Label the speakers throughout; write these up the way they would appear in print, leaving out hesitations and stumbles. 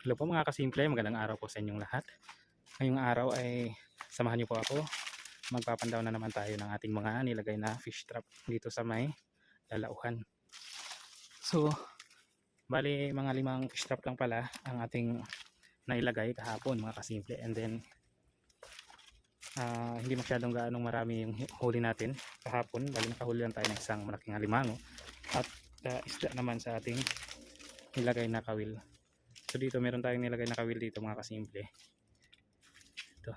Speaker 1: Hello po mga kasimple, magandang araw po sa inyong lahat. Ngayong araw ay samahan niyo po ako. Magpapandaw na naman tayo ng ating mga nilagay na fish trap dito sa may lalauhan. So, bali mga 5 fish trap lang pala ang ating nailagay kahapon mga kasimple. And then, hindi masyadong gaanong marami yung huli natin kahapon. Bali nakahuli lang tayo ng isang malaking alimango at isda naman sa ating nilagay na kawil. So dito meron tayong nilagay na kawil dito mga kasimple. Ito.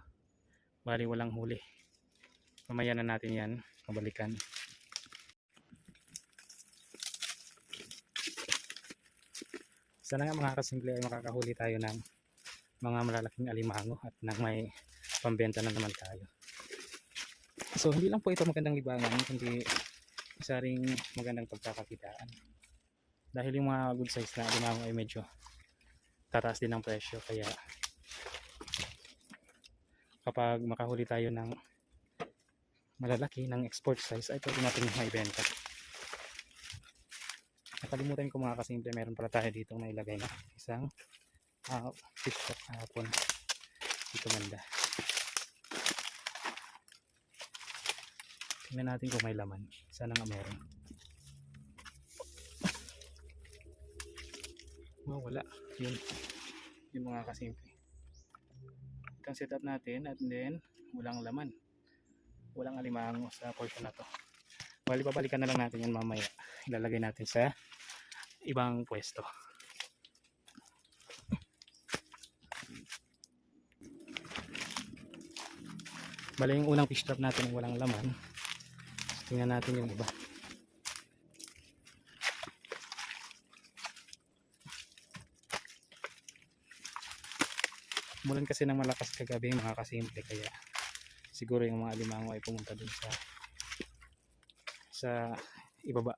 Speaker 1: Bali walang huli. Mamaya na natin yan mabalikan. Sana nga mga kasimple ay makakahuli tayo ng mga malalaking alimango at nang may pambenta na naman tayo. So hindi lang po ito magandang libangan, kundi isa ring magandang pagkakakitaan. Dahil yung mga good size na alimango ay medyo tataas din ang presyo, kaya kapag makahuli tayo ng malalaki ng export size ay pwede natin maibenta. Nakalimutan ko mga kasimple, meron pala tayo dito nailagay na isang fish trap kahapon dito banda. Tingnan natin kung may laman. Sana nga meron. Wala. Yun mga kasimple. Itong setup natin at then walang laman. Walang alimango sa portion na to. Bali babalikan na lang natin yan mamaya. Ilalagay natin sa ibang pwesto. Bali yung unang fish trap natin walang laman. Tingnan natin yung iba. Mulan kasi ng malakas kagabi mga kasimple, kaya siguro yung mga alimango ay pumunta dun sa ibaba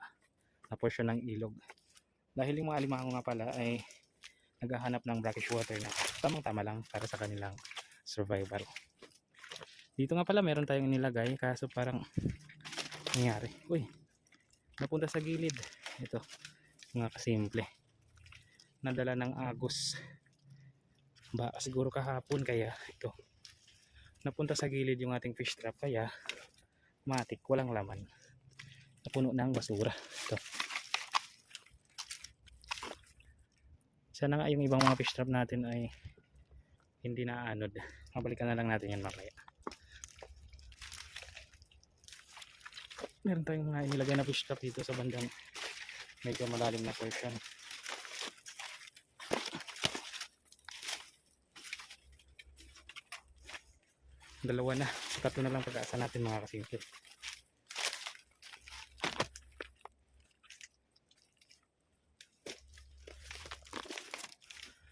Speaker 1: na portion ng ilog. Dahil yung mga alimango nga pala ay naghahanap ng brackish water na tamang tama lang para sa kanilang survival. Dito nga pala meron tayong nilagay kaso parang nangyari. Uy, napunta sa gilid. Ito mga kasimple. Nadala ng agos. Ba siguro kahapon, kaya ito napunta sa gilid yung ating fish trap, kaya matik walang laman, napuno ng basura. Ito sana nga yung ibang mga fish trap natin ay hindi na anod. Mabalikan na lang natin yan mamaya. Meron tayong mga inilagay na fish trap dito sa bandang medyo malalim na portion. Dalawa na, tatlo na lang pag-asa natin mga kasimple.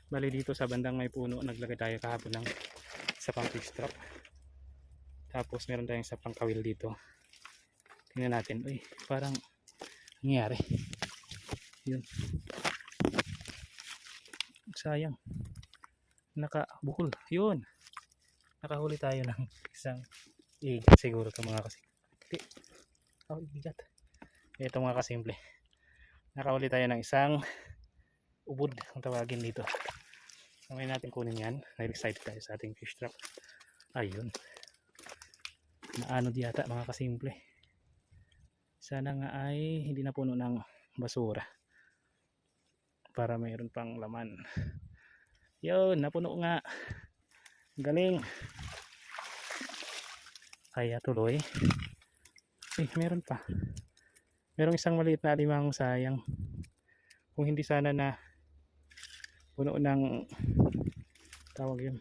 Speaker 1: Bali dito sa bandang may puno naglagay tayo kahapon ng isa pang fish trap. Tapos meron tayong isa pang kawil dito. Tingnan natin. Uy, parang nangyari. Yun. Sayang. Nakabuhol. Yun. Nakahuli tayo ng isang igat siguro ito mga kasimple. Igat. Ito mga kasimple. Nakahuli tayo ng isang ubod ang tawagin dito. Samay natin kunin yan. Na-excited tayo sa ating fish trap. Ayun. Naanod yata mga kasimple. Sana nga ay hindi na puno ng basura. Para mayroon pang laman. Yun, napuno nga. Galing. Kaya tuloy. Meron pa. Merong isang maliit na alimango, sayang. Kung hindi sana na puno ng tawag yun.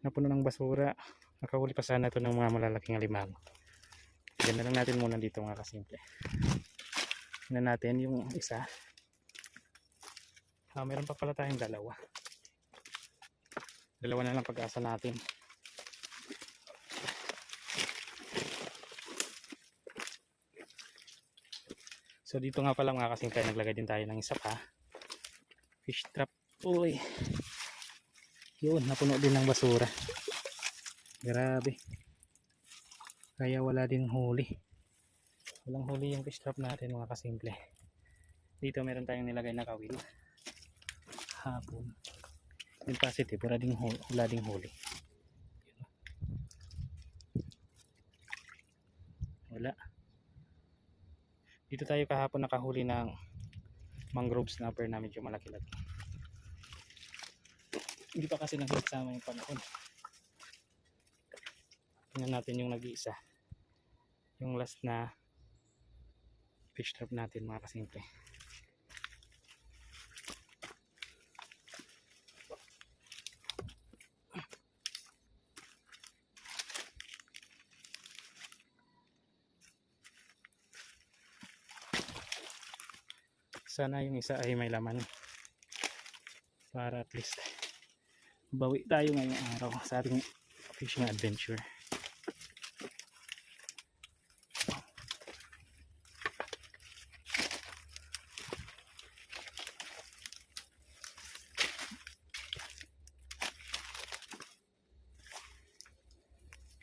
Speaker 1: Napuno ng basura. Nakahuli pa sana ito ng mga malalaking alimango. Ganda lang natin muna dito mga kasimple. Tingnan natin yung isa. Meron pa pala tayong dalawa. Dalawa na lang pag-asa natin. So dito nga pala mga kasimple, naglagay din tayo ng isa pa fish trap. Uy, yun, napuno din ng basura. Grabe, kaya wala din huli. Walang huli yung fish trap natin mga kasimple. Dito meron tayong nilagay na kawil hapon. Yung positive, wala ding huli. Wala. Dito tayo kahapon nakahuli ng mangrove snapper na medyo malaki-laki. Hindi pa kasi nagsasama yung panahon. Tingnan natin yung nag-iisa. Yung last na fish trap natin mga kasimple. Sana yung isa ay may laman para at least bawi tayo ngayong araw sa ating fishing adventure.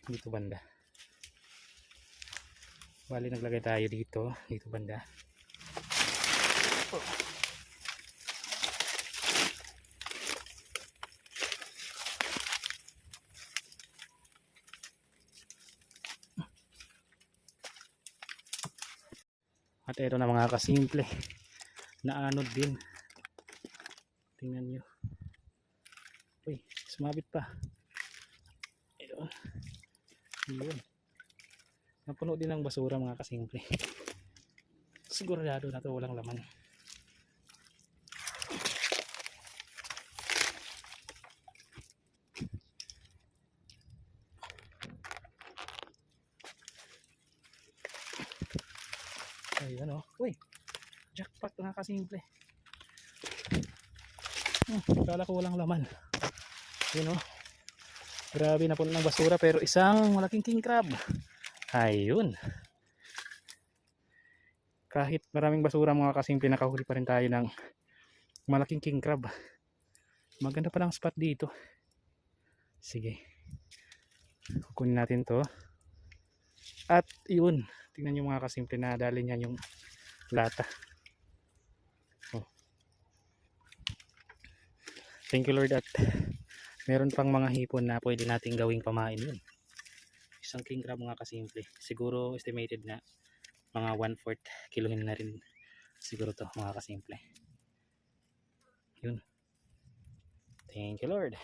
Speaker 1: Dito banda. Bali naglagay tayo dito banda. At ito na mga kasimple, naanod din. Tingnan nyo. Uy, sumabit pa. Ayun. Ayun. Napuno din ng basura mga kasimple. Sigurado na to walang laman. Ayun o. Uy, jackpot mga kasimple. Kala ko walang laman. Ayun o. Grabe na po ng basura pero isang malaking king crab. Ayun. Kahit maraming basura mga kasimple, nakahuli pa rin tayo ng malaking king crab. Maganda pa lang spot dito. Sige. Kunin natin to. At yun. Tingnan nyo mga kasimple na dali niya yung lata. Oh. Thank you Lord at meron pang mga hipon na pwede nating gawing pamain yun. Isang king crab mga kasimple. Siguro estimated na mga 1/4 kilohin na rin siguro to mga kasimple. Yun. Thank you Lord.